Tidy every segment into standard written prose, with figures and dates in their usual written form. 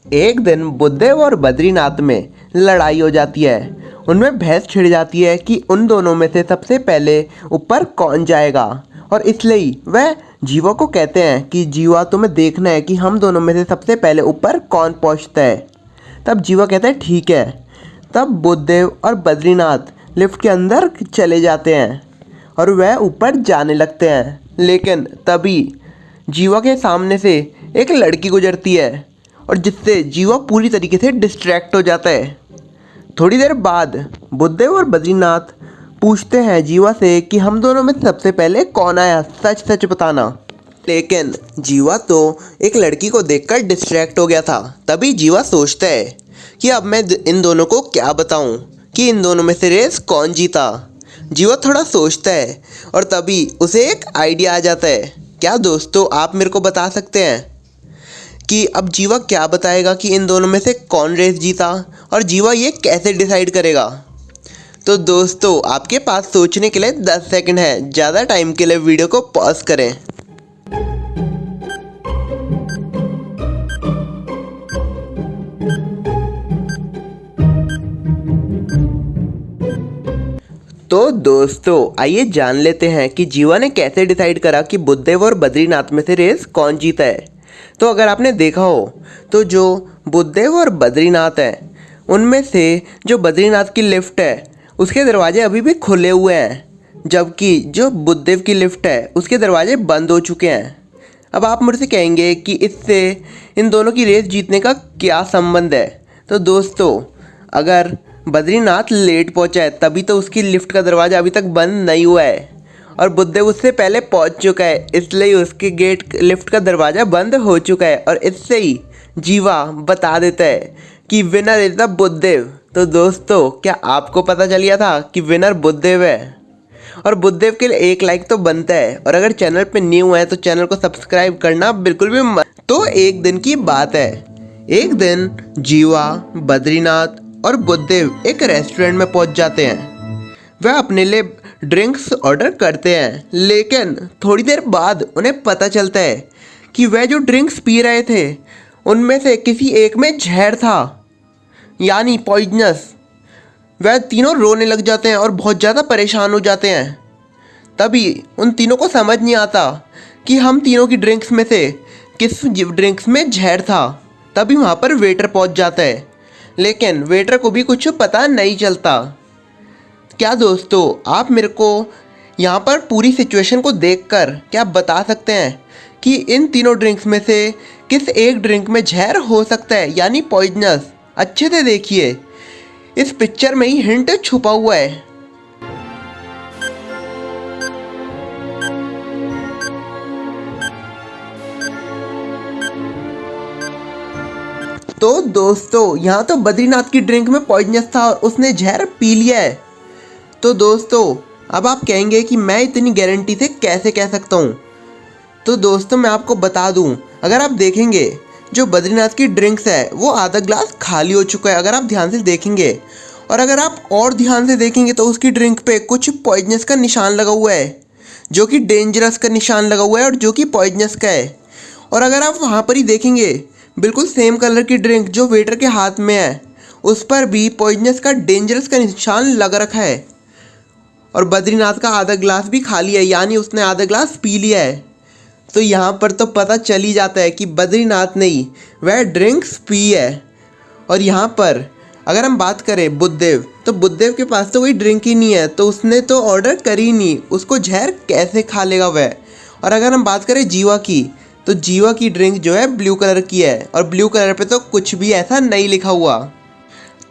एक दिन बुद्धदेव और बद्रीनाथ में लड़ाई हो जाती है। उनमें बहस छिड़ जाती है कि उन दोनों में से सबसे पहले ऊपर कौन जाएगा, और इसलिए वह जीवा को कहते हैं कि जीवा तुम्हें देखना है कि हम दोनों में से सबसे पहले ऊपर कौन पहुंचता है। तब जीवा कहता है ठीक है। तब बुद्धदेव और बद्रीनाथ लिफ्ट के अंदर चले जाते हैं और वह ऊपर जाने लगते हैं। लेकिन तभी जीवा के सामने से एक लड़की गुजरती है और जिससे जीवा पूरी तरीके से डिस्ट्रैक्ट हो जाता है। थोड़ी देर बाद बुद्धदेव और बद्रीनाथ पूछते हैं जीवा से कि हम दोनों में सबसे पहले कौन आया, सच सच बताना। लेकिन जीवा तो एक लड़की को देखकर डिस्ट्रैक्ट हो गया था। तभी जीवा सोचता है कि अब मैं इन दोनों को क्या बताऊं कि इन दोनों में से रेस कौन जीता। जीवा थोड़ा सोचता है और तभी उसे एक आइडिया आ जाता है। क्या दोस्तों आप मेरे को बता सकते हैं कि अब जीवा क्या बताएगा कि इन दोनों में से कौन रेस जीता, और जीवा ये कैसे डिसाइड करेगा? तो दोस्तों आपके पास सोचने के लिए 10 सेकंड है। ज़्यादा टाइम के लिए वीडियो को पॉज करें। तो दोस्तों आइए जान लेते हैं कि जीवा ने कैसे डिसाइड करा कि बुद्धदेव और बद्रीनाथ में से रेस कौन जीता है। तो अगर आपने देखा हो तो जो बुद्धदेव और बद्रीनाथ हैं उनमें से जो बद्रीनाथ की लिफ्ट है उसके दरवाजे अभी भी खुले हुए हैं, जबकि जो बुद्धदेव की लिफ्ट है उसके दरवाजे बंद हो चुके हैं। अब आप मुझसे कहेंगे कि इससे इन दोनों की रेस जीतने का क्या संबंध है? तो दोस्तों अगर बद्रीनाथ लेट पहुंचा है तभी तो उसकी लिफ्ट का दरवाज़ा अभी तक बंद नहीं हुआ है, और बुद्धदेव उससे पहले पहुंच चुका है इसलिए उसके गेट लिफ्ट का दरवाज़ा बंद हो चुका है। और इससे ही जीवा बता देता है कि विनर इज़ द बुद्धदेव। तो दोस्तों क्या आपको पता चल गया था कि विनर बुद्धदेव है? और बुद्धदेव के लिए एक लाइक तो बनता है, और अगर चैनल पे न्यू है तो चैनल को सब्सक्राइब करना बिल्कुल भी मत। तो एक दिन की बात है। एक दिन जीवा, बद्रीनाथ और बुद्धदेव एक रेस्टोरेंट में पहुंच जाते हैं। वह अपने लिए ड्रिंक्स ऑर्डर करते हैं, लेकिन थोड़ी देर बाद उन्हें पता चलता है कि वह जो ड्रिंक्स पी रहे थे उनमें से किसी एक में जहर था, यानी पॉइजनस। वह तीनों रोने लग जाते हैं और बहुत ज़्यादा परेशान हो जाते हैं। तभी उन तीनों को समझ नहीं आता कि हम तीनों की ड्रिंक्स में से किस ड्रिंक्स में जहर था। तभी वहाँ पर वेटर पहुँच जाता है, लेकिन वेटर को भी कुछ पता नहीं चलता। क्या दोस्तों आप मेरे को यहाँ पर पूरी सिचुएशन को देखकर क्या बता सकते हैं कि इन तीनों ड्रिंक्स में से किस एक ड्रिंक में जहर हो सकता है, यानी पॉइजनस? अच्छे से देखिए, इस पिक्चर में ही हिंट छुपा हुआ है। तो दोस्तों यहाँ तो बद्रीनाथ की ड्रिंक में पॉइजनस था और उसने जहर पी लिया है। तो दोस्तों अब आप कहेंगे कि मैं इतनी गारंटी से कैसे कह सकता हूँ? तो दोस्तों मैं आपको बता दूँ, अगर आप देखेंगे जो बद्रीनाथ की ड्रिंक्स है वो आधा ग्लास खाली हो चुका है, अगर आप ध्यान से देखेंगे। और अगर आप और ध्यान से देखेंगे तो उसकी ड्रिंक पे कुछ पॉइजनस का निशान लगा हुआ है, जो कि डेंजरस का निशान लगा हुआ है और जो कि पॉइजनस का है। और अगर आप वहाँ पर ही देखेंगे बिल्कुल सेम कलर की ड्रिंक जो वेटर के हाथ में है उस पर भी पॉइजनस का डेंजरस का निशान लग रखा है। और बद्रीनाथ का आधा ग्लास भी खाली है, यानी उसने आधा ग्लास पी लिया है। तो यहाँ पर तो पता चल ही जाता है कि बद्रीनाथ ने ही वह ड्रिंक्स पी है। और यहाँ पर अगर हम बात करें बुद्धदेव, तो बुद्धदेव के पास तो कोई ड्रिंक ही नहीं है, तो उसने तो ऑर्डर करी नहीं, उसको जहर कैसे खा लेगा वह? और अगर हम बात करें जीवा की, तो जीवा की ड्रिंक जो है ब्लू कलर की है, और ब्लू कलर पे तो कुछ भी ऐसा नहीं लिखा हुआ।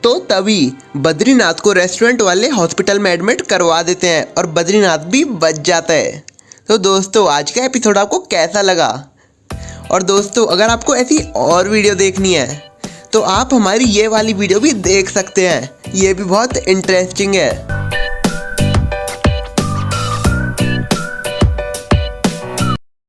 तो तभी बद्रीनाथ को रेस्टोरेंट वाले हॉस्पिटल में एडमिट करवा देते हैं और बद्रीनाथ भी बच जाता है। तो दोस्तों आज का एपिसोड आपको कैसा लगा? और दोस्तों अगर आपको ऐसी और वीडियो देखनी है तो आप हमारी ये वाली वीडियो भी देख सकते हैं, ये भी बहुत इंटरेस्टिंग है।